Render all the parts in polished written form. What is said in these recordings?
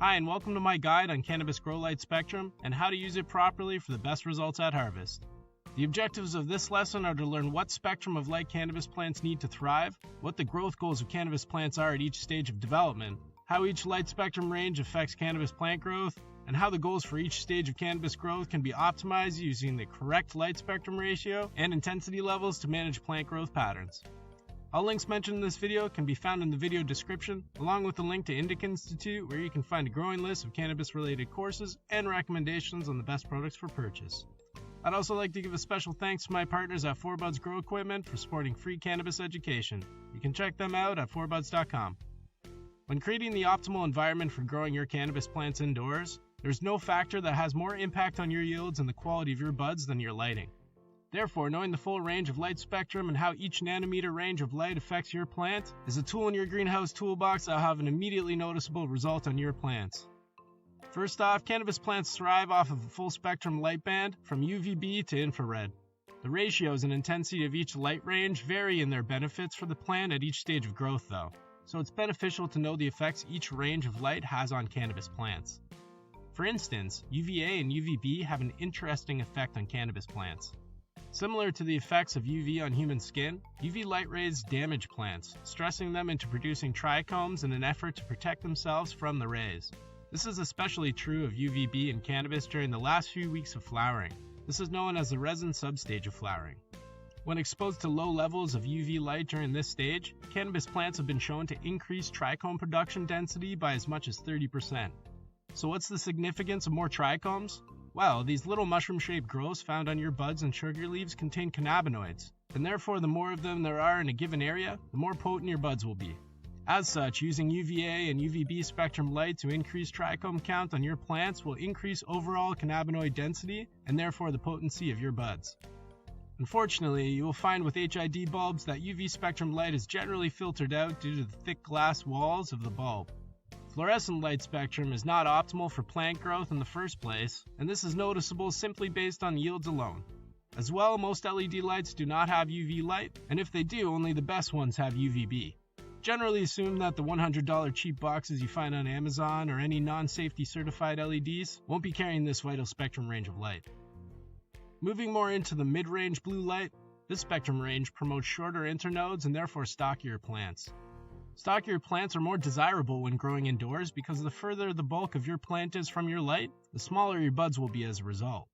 Hi, and welcome to my guide on cannabis grow light spectrum and how to use it properly for the best results at harvest. The objectives of this lesson are to learn what spectrum of light cannabis plants need to thrive, what the growth goals of cannabis plants are at each stage of development, how each light spectrum range affects cannabis plant growth, and how the goals for each stage of cannabis growth can be optimized using the correct light spectrum ratio and intensity levels to manage plant growth patterns. All links mentioned in this video can be found in the video description, along with a link to Indica Institute, where you can find a growing list of cannabis-related courses and recommendations on the best products for purchase. I'd also like to give a special thanks to my partners at 4Buds Grow Equipment for supporting free cannabis education. You can check them out at 4buds.com. When creating the optimal environment for growing your cannabis plants indoors, there's no factor that has more impact on your yields and the quality of your buds than your lighting. Therefore, knowing the full range of light spectrum and how each nanometer range of light affects your plant is a tool in your greenhouse toolbox that will have an immediately noticeable result on your plants. First off, cannabis plants thrive off of a full spectrum light band from UVB to infrared. The ratios and intensity of each light range vary in their benefits for the plant at each stage of growth though, so it's beneficial to know the effects each range of light has on cannabis plants. For instance, UVA and UVB have an interesting effect on cannabis plants. Similar to the effects of UV on human skin, UV light rays damage plants, stressing them into producing trichomes in an effort to protect themselves from the rays. This is especially true of UVB in cannabis during the last few weeks of flowering. This is known as the resin substage of flowering. When exposed to low levels of UV light during this stage, cannabis plants have been shown to increase trichome production density by as much as 30%. So what's the significance of more trichomes? Well, these little mushroom-shaped growths found on your buds and sugar leaves contain cannabinoids, and therefore the more of them there are in a given area, the more potent your buds will be. As such, using UVA and UVB spectrum light to increase trichome count on your plants will increase overall cannabinoid density and therefore the potency of your buds. Unfortunately, you will find with HID bulbs that UV spectrum light is generally filtered out due to the thick glass walls of the bulb. Fluorescent light spectrum is not optimal for plant growth in the first place, and this is noticeable simply based on yields alone. As well, most LED lights do not have UV light, and if they do, only the best ones have UVB. Generally assume that the $100 cheap boxes you find on Amazon or any non-safety certified LEDs won't be carrying this vital spectrum range of light. Moving more into the mid-range blue light, this spectrum range promotes shorter internodes and therefore stockier plants. Stockier plants are more desirable when growing indoors because the further the bulk of your plant is from your light, the smaller your buds will be as a result.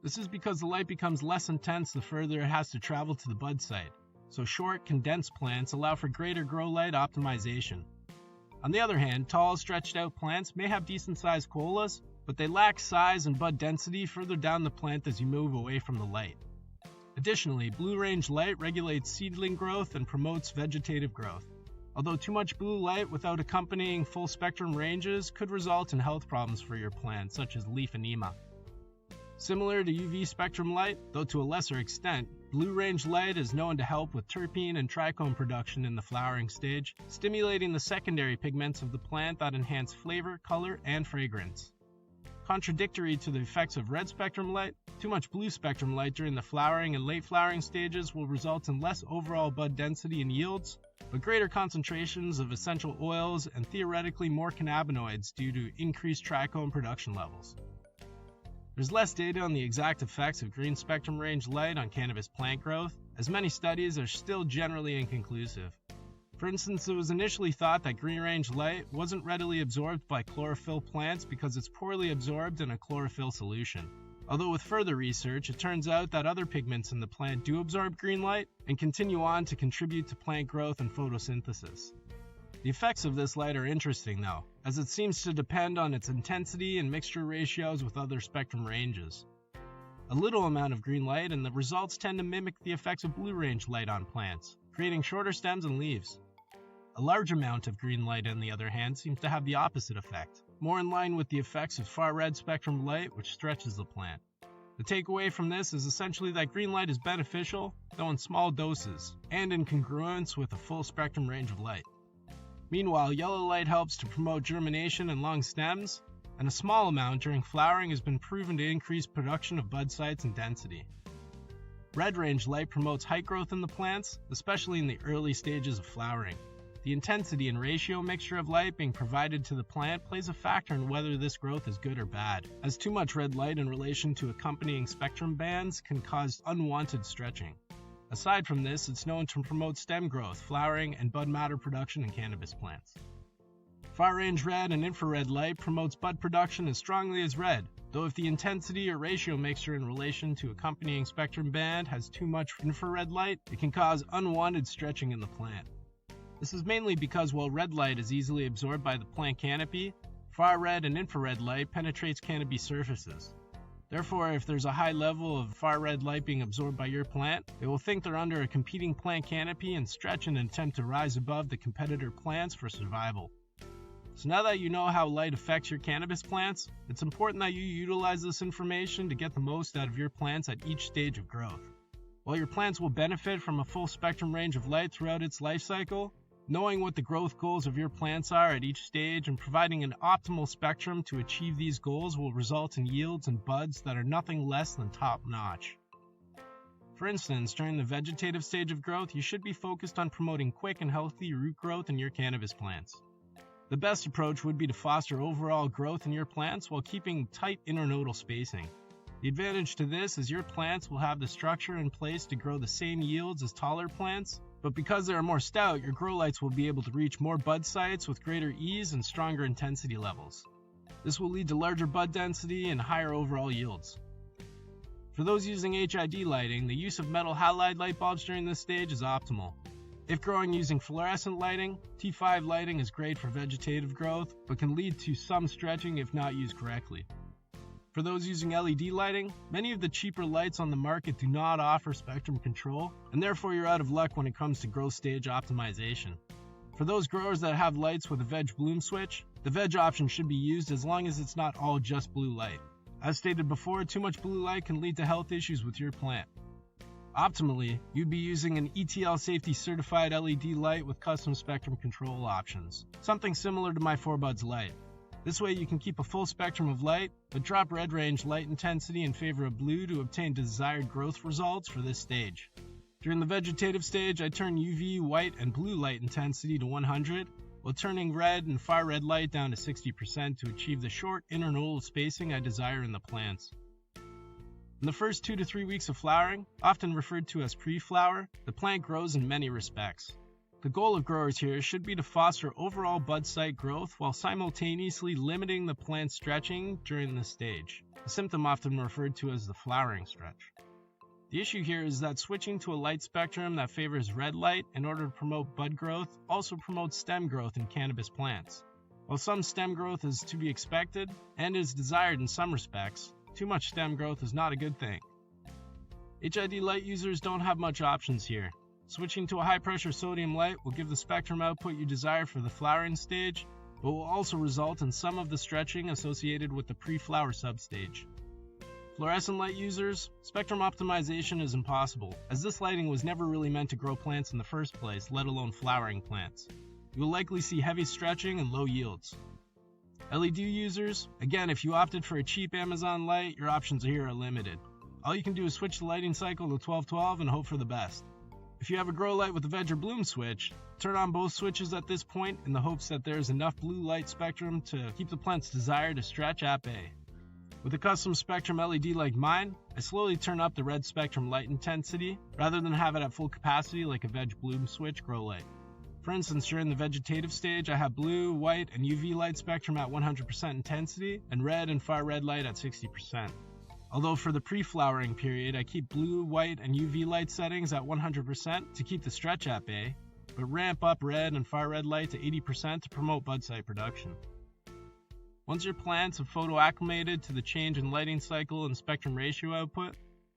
This is because the light becomes less intense the further it has to travel to the bud site, so short, condensed plants allow for greater grow light optimization. On the other hand, tall, stretched out plants may have decent sized colas, but they lack size and bud density further down the plant as you move away from the light. Additionally, blue range light regulates seedling growth and promotes vegetative growth. Although too much blue light without accompanying full spectrum ranges could result in health problems for your plant, such as leaf edema. Similar to UV spectrum light, though to a lesser extent, blue range light is known to help with terpene and trichome production in the flowering stage, stimulating the secondary pigments of the plant that enhance flavor, color, and fragrance. Contradictory to the effects of red spectrum light, too much blue spectrum light during the flowering and late flowering stages will result in less overall bud density and yields, but greater concentrations of essential oils and theoretically more cannabinoids due to increased trichome production levels. There's less data on the exact effects of green spectrum range light on cannabis plant growth, as many studies are still generally inconclusive. For instance, it was initially thought that green range light wasn't readily absorbed by chlorophyll plants because it's poorly absorbed in a chlorophyll solution. Although with further research, it turns out that other pigments in the plant do absorb green light and continue on to contribute to plant growth and photosynthesis. The effects of this light are interesting though, as it seems to depend on its intensity and mixture ratios with other spectrum ranges. A little amount of green light and the results tend to mimic the effects of blue range light on plants, creating shorter stems and leaves. A large amount of green light, on the other hand, seems to have the opposite effect, more in line with the effects of far red spectrum light, which stretches the plant. The takeaway from this is essentially that green light is beneficial, though in small doses, and in congruence with a full spectrum range of light. Meanwhile, yellow light helps to promote germination and long stems, and a small amount during flowering has been proven to increase production of bud sites and density. Red range light promotes height growth in the plants, especially in the early stages of flowering. The intensity and ratio mixture of light being provided to the plant plays a factor in whether this growth is good or bad, as too much red light in relation to accompanying spectrum bands can cause unwanted stretching. Aside from this, it's known to promote stem growth, flowering, and bud matter production in cannabis plants. Far-range red and infrared light promotes bud production as strongly as red, though if the intensity or ratio mixture in relation to accompanying spectrum band has too much infrared light, it can cause unwanted stretching in the plant. This is mainly because while red light is easily absorbed by the plant canopy, far red and infrared light penetrates canopy surfaces. Therefore, if there's a high level of far red light being absorbed by your plant, it will think they're under a competing plant canopy and stretch in an attempt to rise above the competitor plants for survival. So now that you know how light affects your cannabis plants, it's important that you utilize this information to get the most out of your plants at each stage of growth. While your plants will benefit from a full spectrum range of light throughout its life cycle, knowing what the growth goals of your plants are at each stage and providing an optimal spectrum to achieve these goals will result in yields and buds that are nothing less than top-notch. For instance, during the vegetative stage of growth, you should be focused on promoting quick and healthy root growth in your cannabis plants. The best approach would be to foster overall growth in your plants while keeping tight internodal spacing. The advantage to this is your plants will have the structure in place to grow the same yields as taller plants, but because they are more stout, your grow lights will be able to reach more bud sites with greater ease and stronger intensity levels. This will lead to larger bud density and higher overall yields. For those using HID lighting, the use of metal halide light bulbs during this stage is optimal. If growing using fluorescent lighting, T5 lighting is great for vegetative growth, but can lead to some stretching if not used correctly. For those using LED lighting, many of the cheaper lights on the market do not offer spectrum control, and therefore you're out of luck when it comes to growth stage optimization. For those growers that have lights with a veg bloom switch, the veg option should be used as long as it's not all just blue light. As stated before, too much blue light can lead to health issues with your plant. Optimally, you'd be using an ETL safety certified LED light with custom spectrum control options, something similar to my 4Buds light. This way you can keep a full spectrum of light, but drop red range light intensity in favor of blue to obtain desired growth results for this stage. During the vegetative stage, I turn UV, white, and blue light intensity to 100, while turning red and far red light down to 60% to achieve the short internodal spacing I desire in the plants. In the first 2 to 3 weeks of flowering, often referred to as pre-flower, the plant grows in many respects. The goal of growers here should be to foster overall bud site growth while simultaneously limiting the plant stretching during this stage, a symptom often referred to as the flowering stretch. The issue here is that switching to a light spectrum that favors red light in order to promote bud growth also promotes stem growth in cannabis plants. While some stem growth is to be expected and is desired in some respects, too much stem growth is not a good thing. HID light users don't have much options here. Switching to a high-pressure sodium light will give the spectrum output you desire for the flowering stage, but will also result in some of the stretching associated with the pre-flower substage. Fluorescent light users, spectrum optimization is impossible, as this lighting was never really meant to grow plants in the first place, let alone flowering plants. You will likely see heavy stretching and low yields. LED users, again, if you opted for a cheap Amazon light, your options here are limited. All you can do is switch the lighting cycle to 12-12 and hope for the best. If you have a grow light with a veg or bloom switch, turn on both switches at this point in the hopes that there is enough blue light spectrum to keep the plant's desire to stretch at bay. With a custom spectrum LED like mine, I slowly turn up the red spectrum light intensity rather than have it at full capacity like a veg bloom switch grow light. For instance, during the vegetative stage, I have blue, white, and UV light spectrum at 100% intensity and red and far red light at 60%. Although for the pre-flowering period, I keep blue, white, and UV light settings at 100% to keep the stretch at bay, but ramp up red and far red light to 80% to promote bud site production. Once your plants have photo-acclimated to the change in lighting cycle and spectrum ratio output,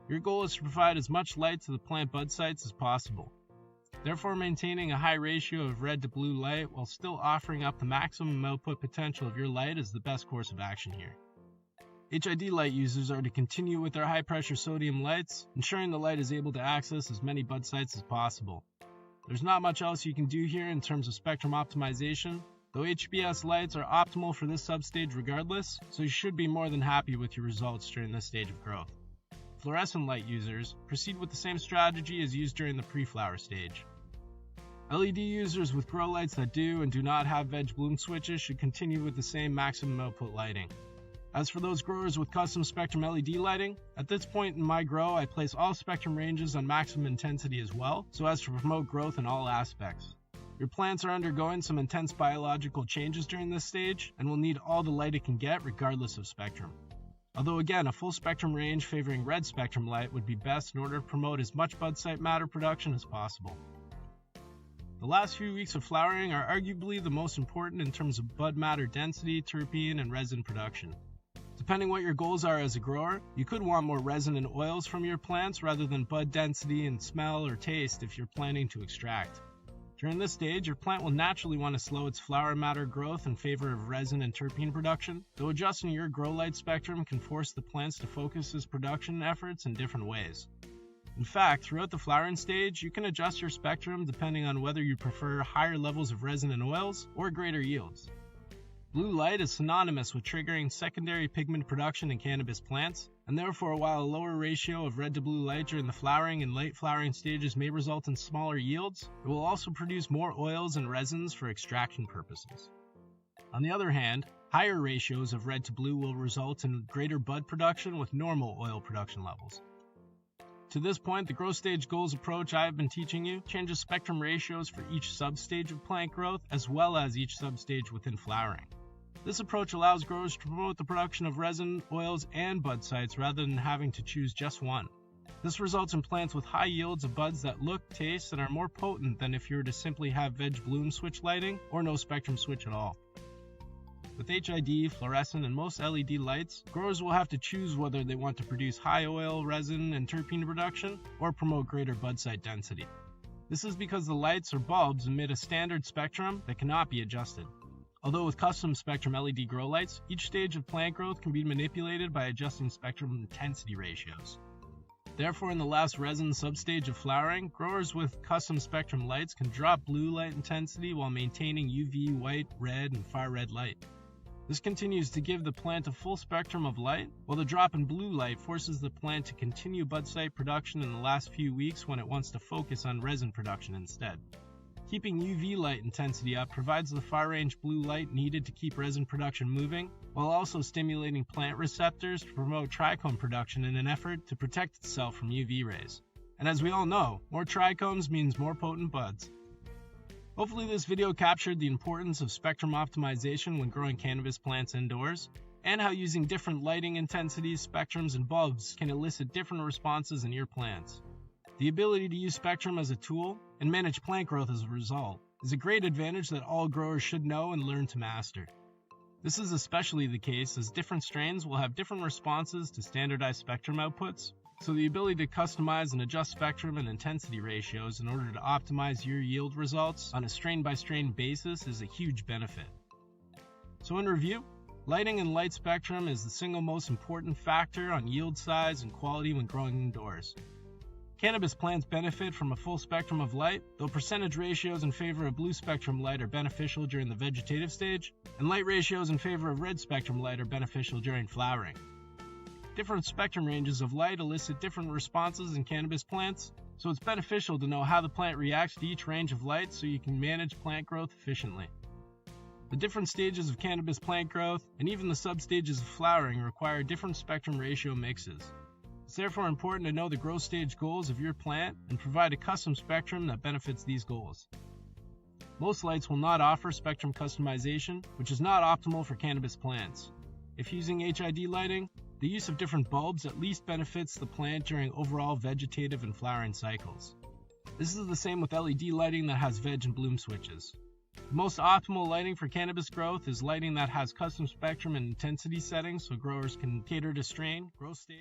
your goal is to provide as much light to the plant bud sites as possible. Therefore, maintaining a high ratio of red to blue light while still offering up the maximum output potential of your light is the best course of action here. HID light users are to continue with their high-pressure sodium lights, ensuring the light is able to access as many bud sites as possible. There's not much else you can do here in terms of spectrum optimization, though HBS lights are optimal for this substage regardless, so you should be more than happy with your results during this stage of growth. Fluorescent light users proceed with the same strategy as used during the pre-flower stage. LED users with grow lights that do and do not have veg bloom switches should continue with the same maximum output lighting. As for those growers with custom spectrum LED lighting, at this point in my grow I place all spectrum ranges on maximum intensity as well, so as to promote growth in all aspects. Your plants are undergoing some intense biological changes during this stage and will need all the light it can get regardless of spectrum. Although again, a full spectrum range favoring red spectrum light would be best in order to promote as much bud site matter production as possible. The last few weeks of flowering are arguably the most important in terms of bud matter density, terpene, and resin production. Depending what your goals are as a grower, you could want more resin and oils from your plants rather than bud density and smell or taste if you're planning to extract. During this stage, your plant will naturally want to slow its flower matter growth in favor of resin and terpene production, though adjusting your grow light spectrum can force the plants to focus its production efforts in different ways. In fact, throughout the flowering stage, you can adjust your spectrum depending on whether you prefer higher levels of resin and oils or greater yields. Blue light is synonymous with triggering secondary pigment production in cannabis plants, and therefore while a lower ratio of red to blue light during the flowering and late flowering stages may result in smaller yields, it will also produce more oils and resins for extraction purposes. On the other hand, higher ratios of red to blue will result in greater bud production with normal oil production levels. To this point, the growth stage goals approach I have been teaching you changes spectrum ratios for each substage of plant growth as well as each substage within flowering. This approach allows growers to promote the production of resin, oils, and bud sites rather than having to choose just one. This results in plants with high yields of buds that look, taste, and are more potent than if you were to simply have veg bloom switch lighting or no spectrum switch at all. With HID, fluorescent, and most LED lights, growers will have to choose whether they want to produce high oil, resin, and terpene production or promote greater bud site density. This is because the lights or bulbs emit a standard spectrum that cannot be adjusted. Although with custom spectrum LED grow lights, each stage of plant growth can be manipulated by adjusting spectrum intensity ratios. Therefore, in the last resin substage of flowering, growers with custom spectrum lights can drop blue light intensity while maintaining UV, white, red, and far red light. This continues to give the plant a full spectrum of light, while the drop in blue light forces the plant to continue bud site production in the last few weeks when it wants to focus on resin production instead. Keeping UV light intensity up provides the far-range blue light needed to keep resin production moving, while also stimulating plant receptors to promote trichome production in an effort to protect itself from UV rays. And as we all know, more trichomes means more potent buds. Hopefully this video captured the importance of spectrum optimization when growing cannabis plants indoors, and how using different lighting intensities, spectrums, and bulbs can elicit different responses in your plants. The ability to use spectrum as a tool and manage plant growth as a result is a great advantage that all growers should know and learn to master. This is especially the case as different strains will have different responses to standardized spectrum outputs, so the ability to customize and adjust spectrum and intensity ratios in order to optimize your yield results on a strain-by-strain basis is a huge benefit. So in review, lighting and light spectrum is the single most important factor on yield size and quality when growing indoors. Cannabis plants benefit from a full spectrum of light, though percentage ratios in favor of blue spectrum light are beneficial during the vegetative stage, and light ratios in favor of red spectrum light are beneficial during flowering. Different spectrum ranges of light elicit different responses in cannabis plants, so it's beneficial to know how the plant reacts to each range of light so you can manage plant growth efficiently. The different stages of cannabis plant growth, and even the substages of flowering, require different spectrum ratio mixes. It's therefore important to know the growth stage goals of your plant and provide a custom spectrum that benefits these goals. Most lights will not offer spectrum customization, which is not optimal for cannabis plants. If using HID lighting, the use of different bulbs at least benefits the plant during overall vegetative and flowering cycles. This is the same with LED lighting that has veg and bloom switches. The most optimal lighting for cannabis growth is lighting that has custom spectrum and intensity settings so growers can cater to strain, growth stage,